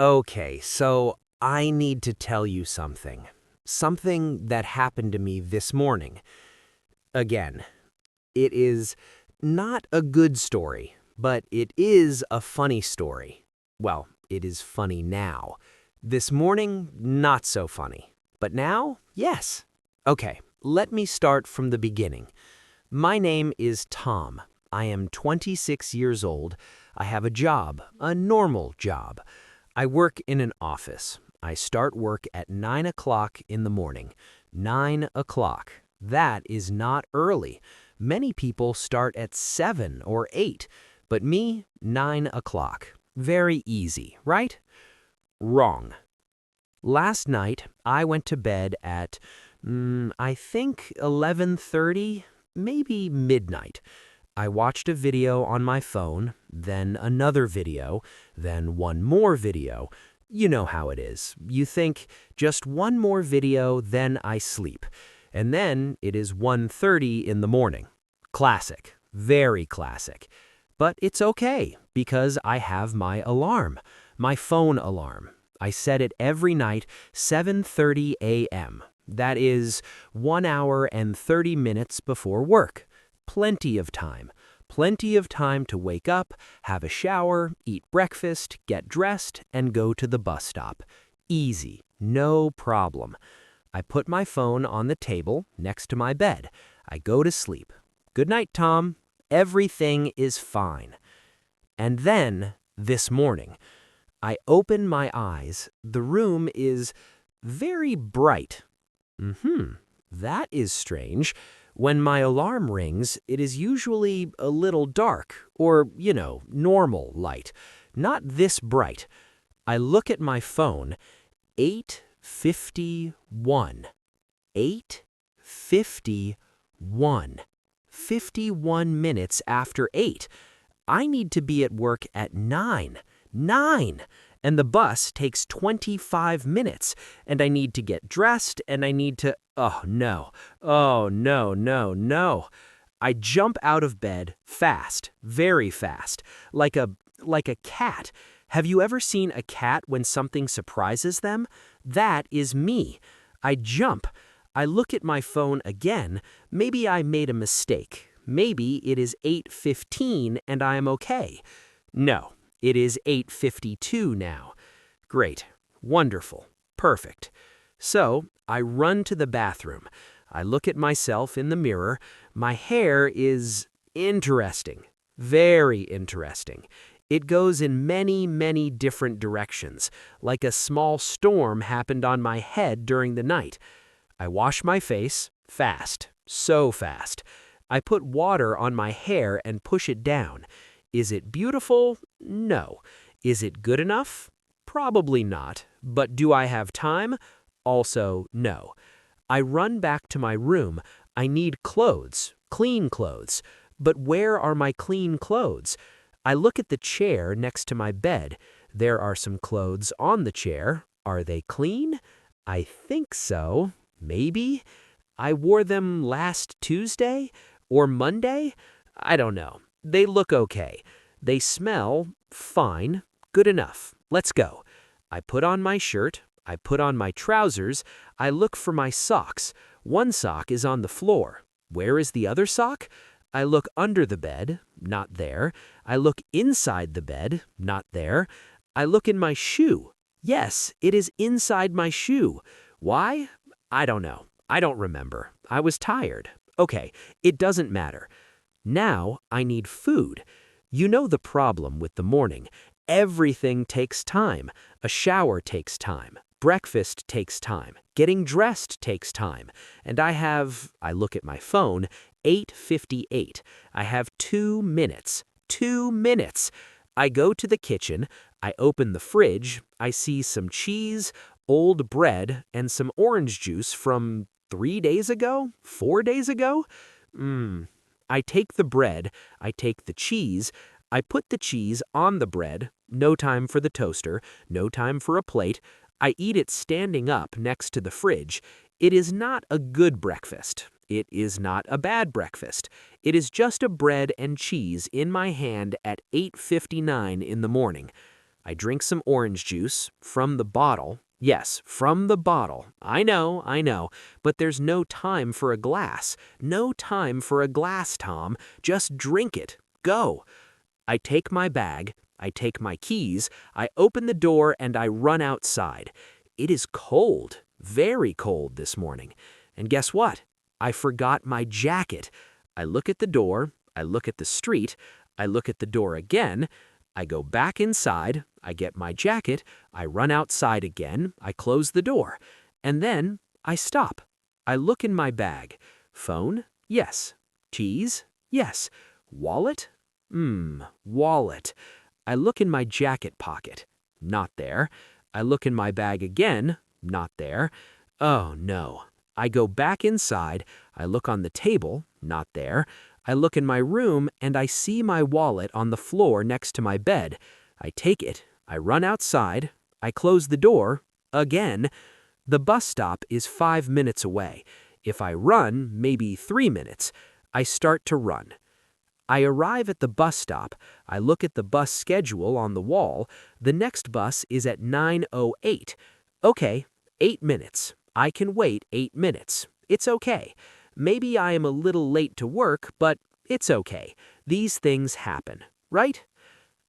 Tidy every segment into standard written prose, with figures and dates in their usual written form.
Okay, so I need to tell you something. Something that happened to me this morning. Again, it is not a good story, but it is a funny story. Well, it is funny now. This morning, not so funny. But now, yes. Okay, let me start from the beginning. My name is Tom. I am 26 years old. I have a job, a normal job. I work in an office. I start work at 9 o'clock in the morning. 9 o'clock. That is not early. Many people start at 7 or 8, but me, 9 o'clock. Very easy, right? Wrong. Last night, I went to bed at, I think 11:30, maybe midnight. I watched a video on my phone, then another video, then one more video. You know how it is. You think, just one more video, then I sleep. And then it is 1:30 in the morning. Classic. Very classic. But it's okay, because I have my alarm. My phone alarm. I set it every night, 7:30 a.m. That is 1 hour and 30 minutes before work. Plenty of time. Plenty of time to wake up, have a shower, eat breakfast, get dressed, and go to the bus stop. Easy. No problem. I put my phone on the table next to my bed. I go to sleep. Good night, Tom. Everything is fine. And then, this morning, I open my eyes. The room is very bright. That is strange. When my alarm rings, it is usually a little dark, or, normal light. Not this bright. I look at my phone, 8:51. 8:51. 51 minutes after 8. I need to be at work at 9. 9! And the bus takes 25 minutes, and I need to get dressed, and I need to... Oh, no. Oh, no, no, no. I jump out of bed fast, very fast, like a cat. Have you ever seen a cat when something surprises them? That is me. I jump. I look at my phone again. Maybe I made a mistake. Maybe it is 8:15 and I am okay. No. It is 8:52 now. Great. Wonderful. Perfect. So, I run to the bathroom. I look at myself in the mirror. My hair is interesting. Very interesting. It goes in many, many different directions, like a small storm happened on my head during the night. I wash my face, fast, so fast. I put water on my hair and push it down. Is it beautiful? No. Is it good enough? Probably not. But do I have time? Also, no. I run back to my room. I need clothes, clean clothes. But where are my clean clothes? I look at the chair next to my bed. There are some clothes on the chair. Are they clean? I think so. Maybe. I wore them last Tuesday or Monday? I don't know. They look okay. They smell fine. Good enough. Let's go. I put on my shirt. I put on my trousers. I look for my socks. One sock is on the floor. Where is the other sock? I look under the bed. Not there. I look inside the bed. Not there. I look in my shoe. Yes, it is inside my shoe. Why? I don't know. I don't remember. I was tired. Okay, it doesn't matter. Now I need food. You know the problem with the morning. Everything takes time. A shower takes time. Breakfast takes time. Getting dressed takes time. And I look at my phone, 8:58. I have 2 minutes. 2 minutes. I go to the kitchen. I open the fridge. I see some cheese, old bread, and some orange juice from 3 days ago? 4 days ago? I take the bread, I take the cheese, I put the cheese on the bread, no time for the toaster, no time for a plate. I eat it standing up next to the fridge. It is not a good breakfast. It is not a bad breakfast. It is just a bread and cheese in my hand at 8:59 in the morning. I drink some orange juice from the bottle. Yes, from the bottle. I know. But there's no time for a glass. No time for a glass, Tom. Just drink it. Go. I take my bag. I take my keys. I open the door and I run outside. It is cold. Very cold this morning. And guess what? I forgot my jacket. I look at the door. I look at the street. I look at the door again. I go back inside, I get my jacket, I run outside again, I close the door, and then I stop. I look in my bag. Phone? Yes. Keys? Yes. Wallet? Wallet. I look in my jacket pocket. Not there. I look in my bag again. Not there. Oh no. I go back inside, I look on the table. Not there. I look in my room and I see my wallet on the floor next to my bed. I take it, I run outside, I close the door, again. The bus stop is 5 minutes away. If I run, maybe 3 minutes. I start to run. I arrive at the bus stop, I look at the bus schedule on the wall. The next bus is at 9:08. Okay, 8 minutes. I can wait 8 minutes. It's okay. Maybe I am a little late to work, but it's okay. These things happen, right?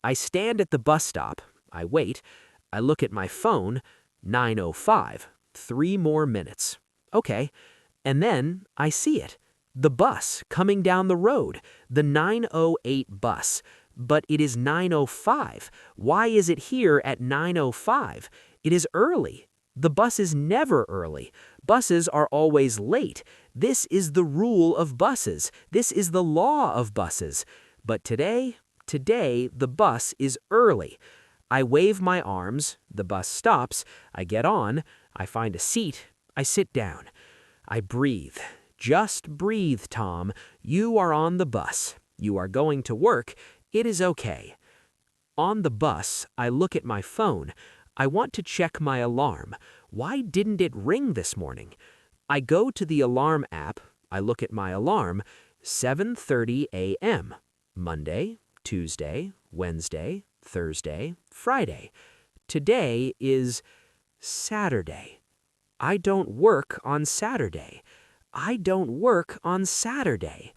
I stand at the bus stop. I wait. I look at my phone. 9:05. 3 more minutes. Okay. And then I see it. The bus coming down the road. The 9:08 bus. But it is 9:05. Why is it here at 9:05? It is early. The bus is never early. Buses are always late. This is the rule of buses. This is the law of buses. But today the bus is early. I wave my arms, the bus stops, I get on, I find a seat, I sit down. I breathe. Just breathe, Tom. You are on the bus. You are going to work. It is okay. On the bus, I look at my phone. I want to check my alarm. Why didn't it ring this morning? I go to the alarm app. I look at my alarm. 7:30 a.m. Monday, Tuesday, Wednesday, Thursday, Friday. Today is Saturday. I don't work on Saturday. I don't work on Saturday.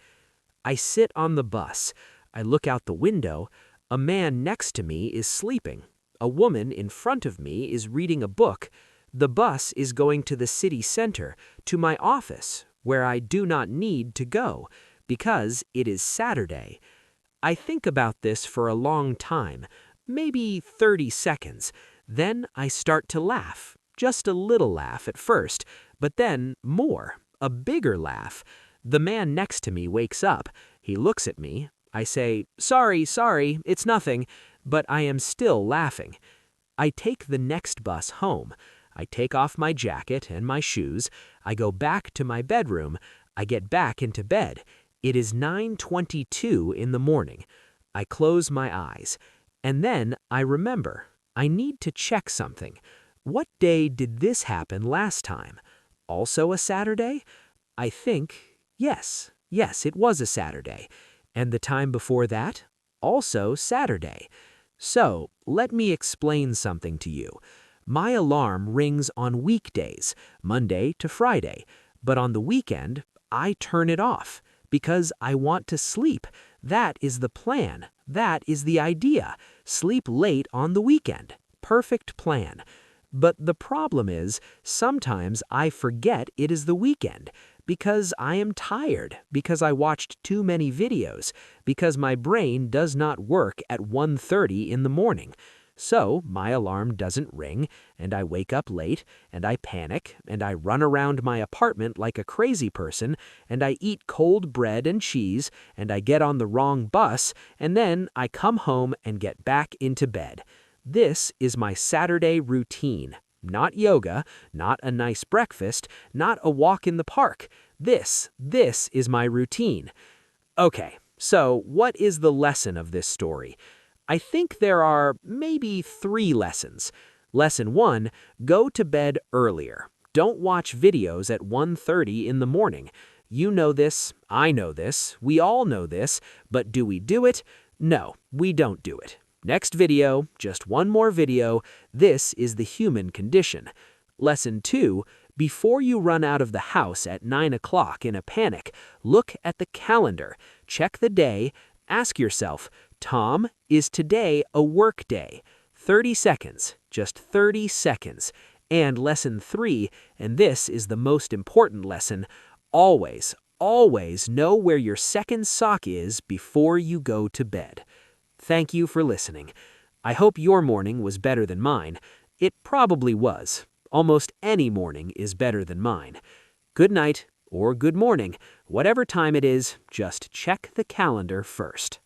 I sit on the bus. I look out the window. A man next to me is sleeping. A woman in front of me is reading a book. The bus is going to the city center, to my office, where I do not need to go, because it is Saturday. I think about this for a long time, maybe 30 seconds. Then I start to laugh, just a little laugh at first, but then more, a bigger laugh. The man next to me wakes up. He looks at me. I say, sorry, it's nothing, but I am still laughing. I take the next bus home. I take off my jacket and my shoes. I go back to my bedroom. I get back into bed. It is 9:22 in the morning. I close my eyes. And then I remember, I need to check something. What day did this happen last time? Also a Saturday? I think, yes, it was a Saturday. And the time before that? Also Saturday. So, let me explain something to you. My alarm rings on weekdays, Monday to Friday, but on the weekend, I turn it off because I want to sleep. That is the plan. That is the idea. Sleep late on the weekend. Perfect plan. But the problem is, sometimes I forget it is the weekend because I am tired, because I watched too many videos, because my brain does not work at 1:30 in the morning. So my alarm doesn't ring, and I wake up late, and I panic, and I run around my apartment like a crazy person, and I eat cold bread and cheese, and I get on the wrong bus, and then I come home and get back into bed. This is my Saturday routine. Not yoga, not a nice breakfast, not a walk in the park. This is my routine. Okay, so what is the lesson of this story? I think there are maybe 3 lessons. Lesson 1, go to bed earlier. Don't watch videos at 1:30 in the morning. You know this, I know this, we all know this, but do we do it? No, we don't do it. Next video, just one more video, this is the human condition. Lesson 2, before you run out of the house at 9 o'clock in a panic, look at the calendar, check the day, ask yourself, Tom, is today a work day? 30 seconds, just 30 seconds. And lesson 3, and this is the most important lesson, always, always know where your second sock is before you go to bed. Thank you for listening. I hope your morning was better than mine. It probably was. Almost any morning is better than mine. Good night or good morning. Whatever time it is, just check the calendar first.